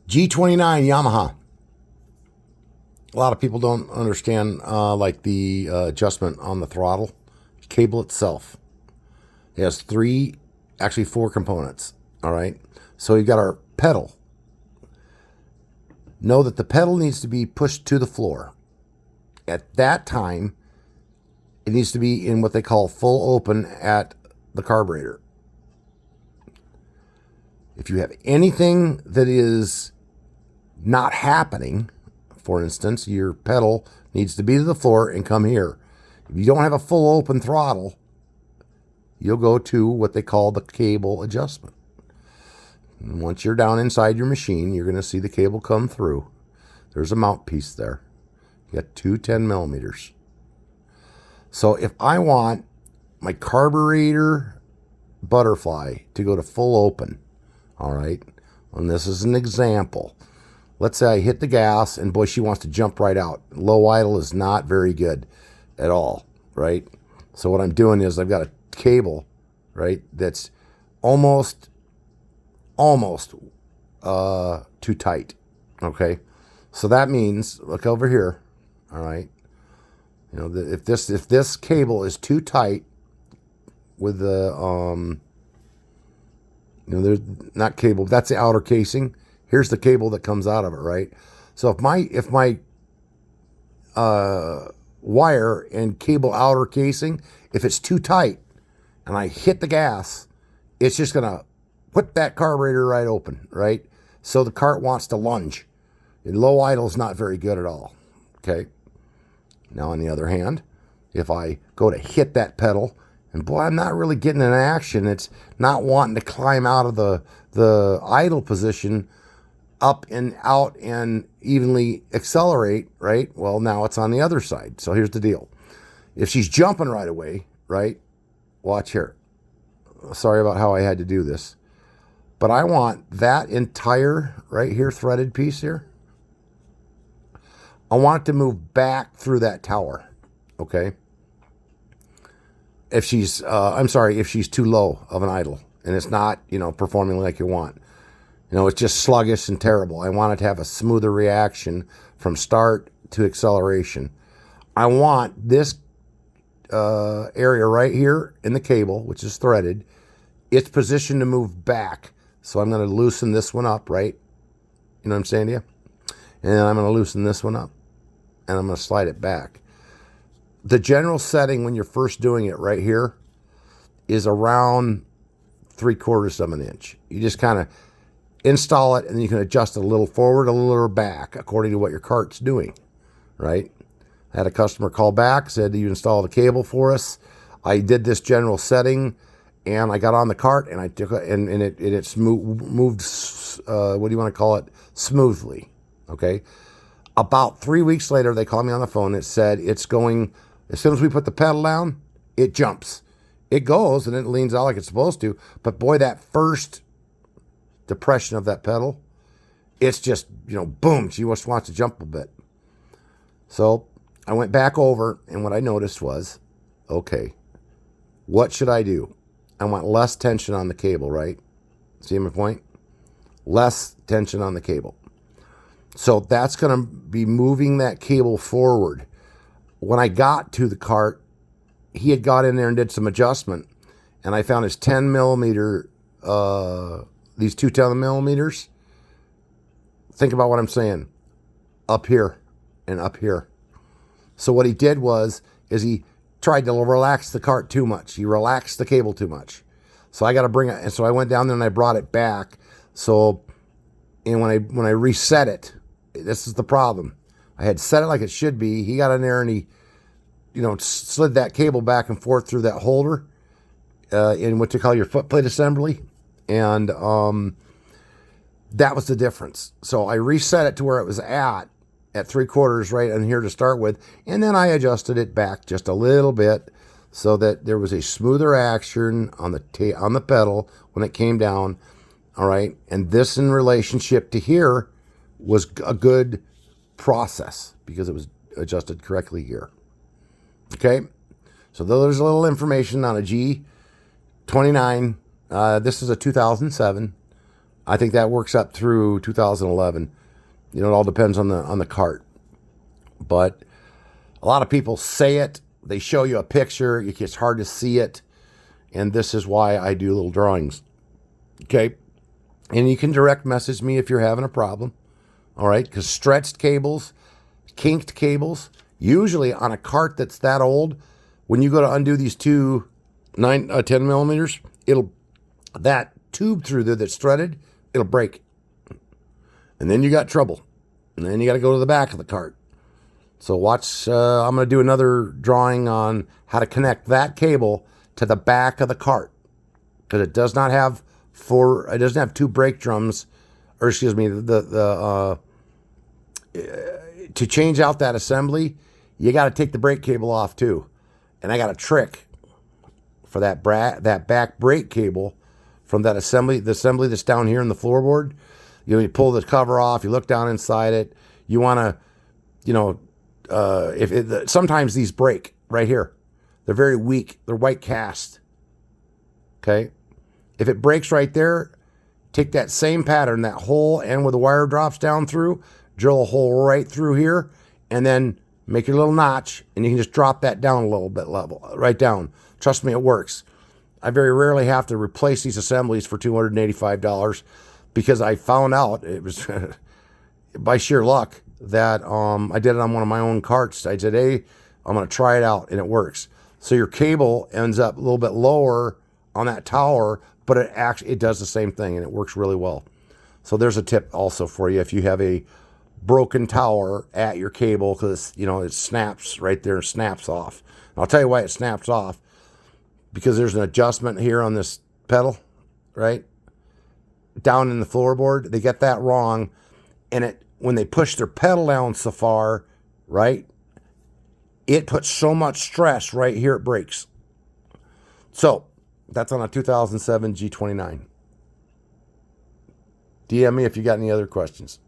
G29 Yamaha. A lot of people don't understand like the adjustment on the throttle. Cable itself. It has actually four components. All right. So you've got our pedal. Know that the pedal needs to be pushed to the floor. At that time, it needs to be in what they call full open at the carburetor. If you have anything that is not happening, for instance, your pedal needs to be to the floor and come here. If you don't have a full open throttle, you'll go to what they call the cable adjustment. And once you're down inside your machine, you're going to see the cable come through. There's a mount piece there. You got two 10 millimeters. So if I want my carburetor butterfly to go to full open, all right, and this is an example. Let's say I hit the gas and boy, she wants to jump right out. Low idle is not very good at all, right? So what I'm doing is I've got a cable, right, that's almost too tight, okay? So that means, look over here, all right? You know, if this cable is too tight with the, you know, there's not cable, that's the outer casing. Here's the cable that comes out of it, right? So if my wire and cable outer casing, if it's too tight and I hit the gas, it's just gonna whip that carburetor right open, right? So the cart wants to lunge. And low idle is not very good at all, okay? Now on the other hand, if I go to hit that pedal, and boy, I'm not really getting an action. It's not wanting to climb out of the idle position up and out and evenly accelerate, right? Well, now it's on the other side. So here's the deal. If she's jumping right away, right? Watch here. Sorry about how I had to do this. But I want that entire, right here, threaded piece here. I want it to move back through that tower, okay? If she's, if she's too low of an idle and it's not, you know, performing like you want. You know, it's just sluggish and terrible. I want it to have a smoother reaction from start to acceleration. I want this area right here in the cable, which is threaded, it's positioned to move back. So I'm going to loosen this one up, right? You know what I'm saying to you? And then I'm going to loosen this one up. And I'm going to slide it back. The general setting when you're first doing it right here is around 3/4 of an inch. You just kind of install it and then you can adjust it a little forward, a little back according to what your cart's doing, right? I had a customer call back, said, you installed a cable for us. I did this general setting and I got on the cart and I took it and it moved, what do you want to call it? Smoothly, okay? About 3 weeks later, they called me on the phone. It said it's going, as soon as we put the pedal down, it jumps. It goes and it leans out like it's supposed to. But boy, that first depression of that pedal, it's just, you know, boom, she just wants to jump a bit. So I went back over and what I noticed was, okay, what should I do? I want less tension on the cable, right? See my point? Less tension on the cable. So that's going to be moving that cable forward. When I got to the cart, he had got in there and did some adjustment. And I found his 10 millimeter, these two 10 millimeters. Think about what I'm saying. Up here and up here. So what he did is he tried to relax the cart too much. He relaxed the cable too much. So I got to bring it. And so I went down there and I brought it back. So, and when I reset it, this is the problem. I had set it like it should be. He got in there and he, you know, slid that cable back and forth through that holder in what you call your foot plate assembly. And that was the difference. So I reset it to where it was at 3/4 right in here to start with. And then I adjusted it back just a little bit so that there was a smoother action on the pedal when it came down. All right. And this in relationship to here was a good process because it was adjusted correctly here. Okay. So there's a little information on a G29. This is a 2007. I think that works up through 2011. You know, it all depends on the cart. But a lot of people say it. They show you a picture. It's hard to see it. And this is why I do little drawings. Okay. And you can direct message me if you're having a problem. All right. Because stretched cables, kinked cables, usually on a cart that's that old, when you go to undo these 10 millimeters, that tube through there that's threaded, it'll break. And then you got trouble. And then you got to go to the back of the cart. So watch, I'm going to do another drawing on how to connect that cable to the back of the cart. Because it does not have it doesn't have two brake drums, or excuse me, to change out that assembly, you got to take the brake cable off too. And I got a trick for that back brake cable from that assembly, the assembly that's down here in the floorboard. You pull the cover off, you look down inside it. You want to, sometimes these break right here. They're very weak. They're white cast. Okay. If it breaks right there, take that same pattern, that hole and where the wire drops down through, drill a hole right through here, and then make your little notch, and you can just drop that down a little bit level, right down. Trust me, it works. I very rarely have to replace these assemblies for $285 because I found out, it was by sheer luck, that I did it on one of my own carts. I said, hey, I'm going to try it out, and it works. So your cable ends up a little bit lower on that tower, but it does the same thing, and it works really well. So there's a tip also for you if you have a broken tower at your cable, because it snaps right there, snaps off. And I'll tell you why it snaps off, because there's an adjustment here on this pedal, right? Down in the floorboard, they get that wrong, and when they push their pedal down so far, right, it puts so much stress right here, it breaks. So that's on a 2007 G29. DM me if you got any other questions.